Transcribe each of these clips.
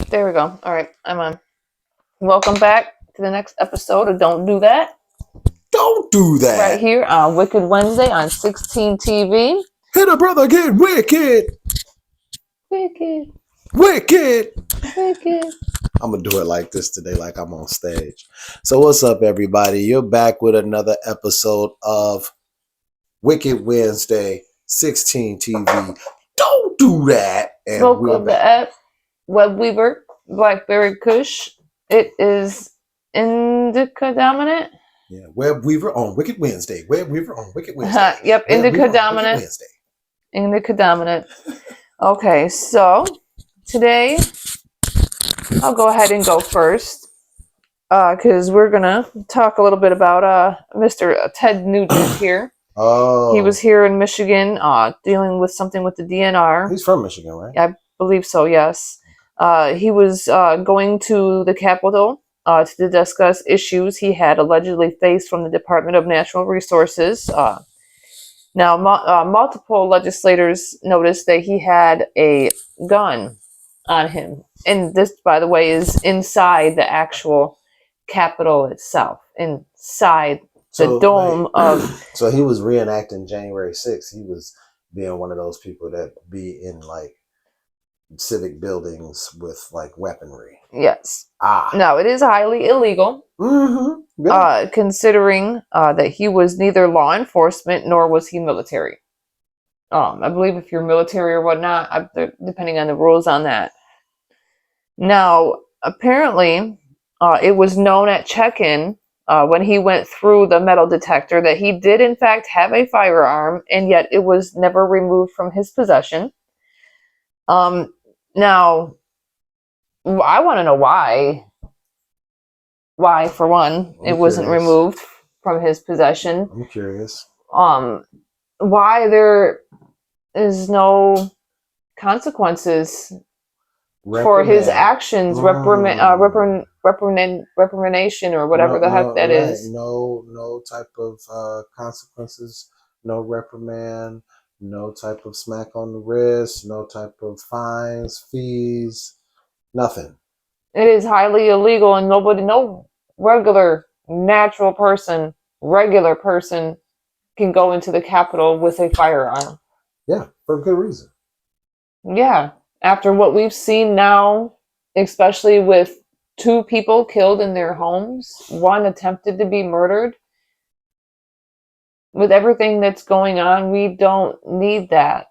There we go. All right, I'm on. Welcome back to the next episode of Don't Do That. Don't do that. Right here on Wicked Wednesday on 16 TV. Hit a brother get wicked. Wicked. Wicked. Wicked. I'm going to do it like this today, like I'm on stage. So what's up, everybody? You're back with another episode of Wicked Wednesday, 16 TV. Don't do that. And Smoke we're of the back. app, Webweaver, Blackberry Kush. It is indica dominant. Yeah, Web Weaver on Wicked Wednesday. Web Weaver on Wicked Wednesday. Yep, Web indica Weaver on dominant. Wicked Wednesday. Indica dominant. Okay, so today I'll go ahead and go first because we're gonna talk a little bit about Mr. Ted Nugent here. Oh, He was here in Michigan dealing with something with the DNR. he's from Michigan, right? I believe so, yes. He was going to the Capitol to discuss issues he had allegedly faced from the Department of Natural Resources. Now, multiple legislators noticed that he had a gun on him. And this, by the way, is inside the actual Capitol itself, inside the dome of... So he was reenacting January 6th. He was being one of those people that be in like civic buildings with like weaponry. Yes. Ah. Now, it is highly illegal, considering that he was neither law enforcement nor was he military. I believe if you're military or whatnot, depending on the rules on that. Now, apparently, it was known at check-in when he went through the metal detector that he did in fact have a firearm, and yet it was never removed from his possession. Now, I want to know why. Why, for one, it wasn't removed from his possession. I'm curious. Why there is no consequences for his actions, reprimandation, or whatever the heck that is. No type of consequences, no reprimand, no type of smack on the wrist, no type of fines, fees, nothing. It is highly illegal, and no regular, natural person, regular person can go into the Capitol with a firearm. Yeah, for good reason. Yeah. After what we've seen now, especially with 2 people killed in their homes, 1 attempted to be murdered, with everything that's going on, we don't need that.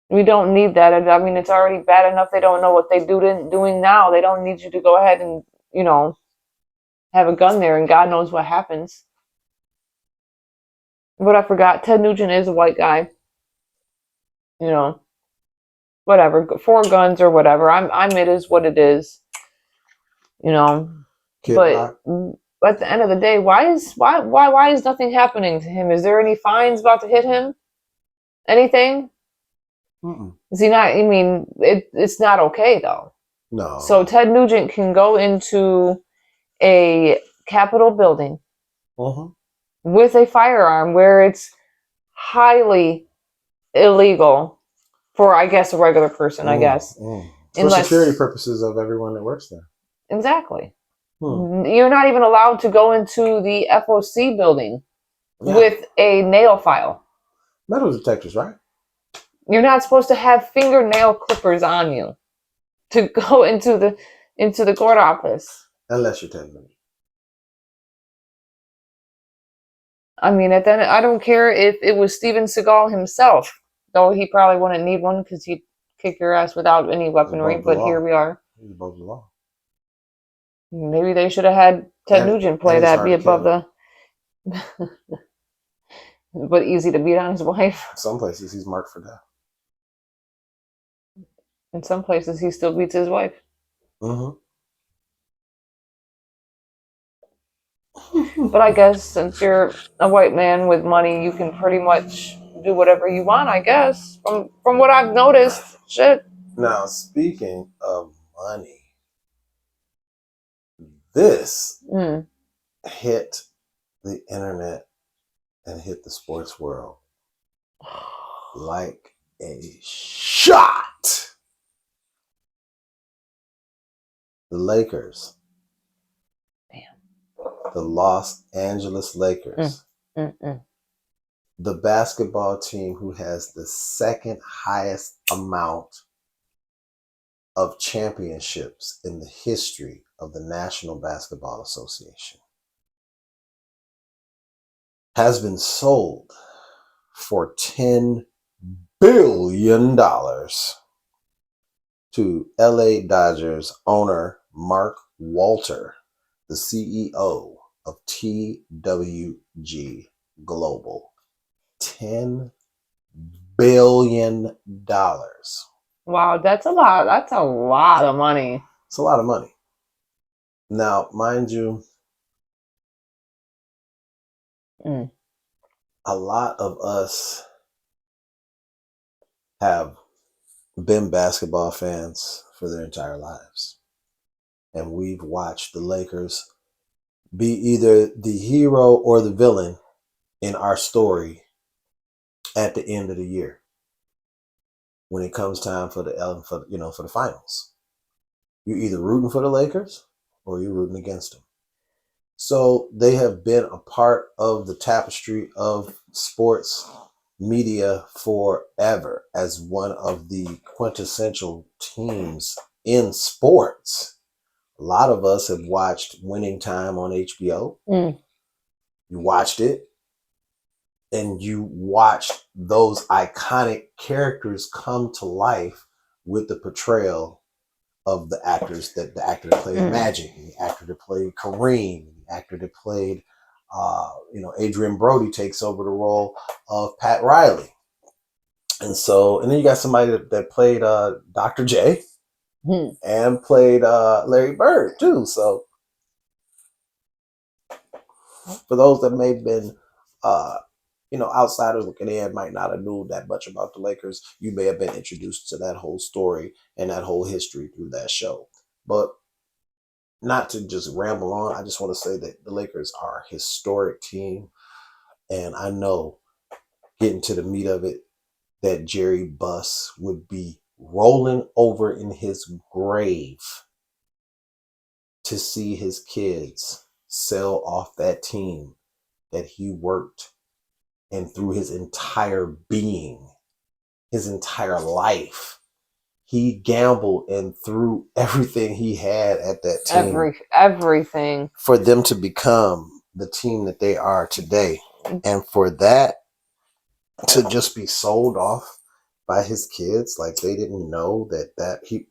We don't need that. I mean, it's already bad enough they don't know what they're doing now. They don't need you to go ahead and, have a gun there, and God knows what happens. But I forgot, Ted Nugent is a white guy. Whatever, 4 guns or whatever. It is what it is. But at the end of the day, why is nothing happening to him? Is there any fines about to hit him? Anything? Is he not? I mean, it's not okay though. No. So Ted Nugent can go into a Capitol building with a firearm where it's highly illegal for, I guess, a regular person. I guess for security purposes of everyone that works there. Exactly. You're not even allowed to go into the FOC building with a nail file. Metal detectors, right? You're not supposed to have fingernail clippers on you to go into the court office. Unless you're Ted Nugent. I mean, at the end, I don't care if it was Steven Segal himself, though he probably wouldn't need one because he'd kick your ass without any weaponry. But here we are. He's above the law. Maybe they should have had Ted Nugent play that, be above the... But easy to beat on his wife. Some places he's marked for death. In some places he still beats his wife. But I guess since you're a white man with money, you can pretty much do whatever you want, I guess. From what I've noticed, shit. Now, speaking of money, this hit the internet and hit the sports world like a shot. The Lakers. Damn. The Los Angeles Lakers. The basketball team who has the second highest amount of championships in the history of the National Basketball Association, has been sold for $10 billion to LA Dodgers owner Mark Walter, the CEO of TWG Global. $10 billion. Wow, that's a lot. That's a lot of money. It's a lot of money. Now, mind you, a lot of us have been basketball fans for their entire lives. And we've watched the Lakers be either the hero or the villain in our story at the end of the year when it comes time for the finals. You're either rooting for the Lakers or you're rooting against them. So they have been a part of the tapestry of sports media forever as one of the quintessential teams in sports. A lot of us have watched Winning Time on HBO. You watched it, and you watched those iconic characters come to life with the portrayal of the actor that played Magic, and the actor that played Kareem, and the actor that played Adrian Brody takes over the role of Pat Riley. And then you got somebody that played Dr. J and played Larry Bird too. So for those that may have been outsiders looking in, might not have knew that much about the Lakers, you may have been introduced to that whole story and that whole history through that show. But not to just ramble on, I just want to say that the Lakers are a historic team. And I know, getting to the meat of it, that Jerry Buss would be rolling over in his grave to see his kids sell off that team that he worked and through his entire being, his entire life, he gambled and threw everything he had at that team. Everything. For them to become the team that they are today. And for that to just be sold off by his kids, like they didn't know that he,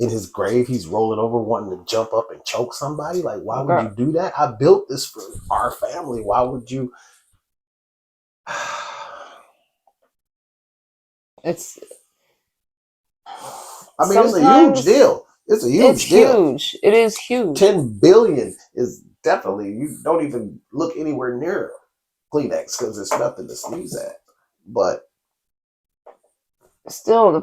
in his grave, he's rolling over wanting to jump up and choke somebody. Like, why would you do that? I built this for our family. Why would you? It's a huge deal. It's a huge deal. Huge. It is huge. 10 billion is definitely, you don't even look anywhere near Kleenex because it's nothing to sneeze at. But still,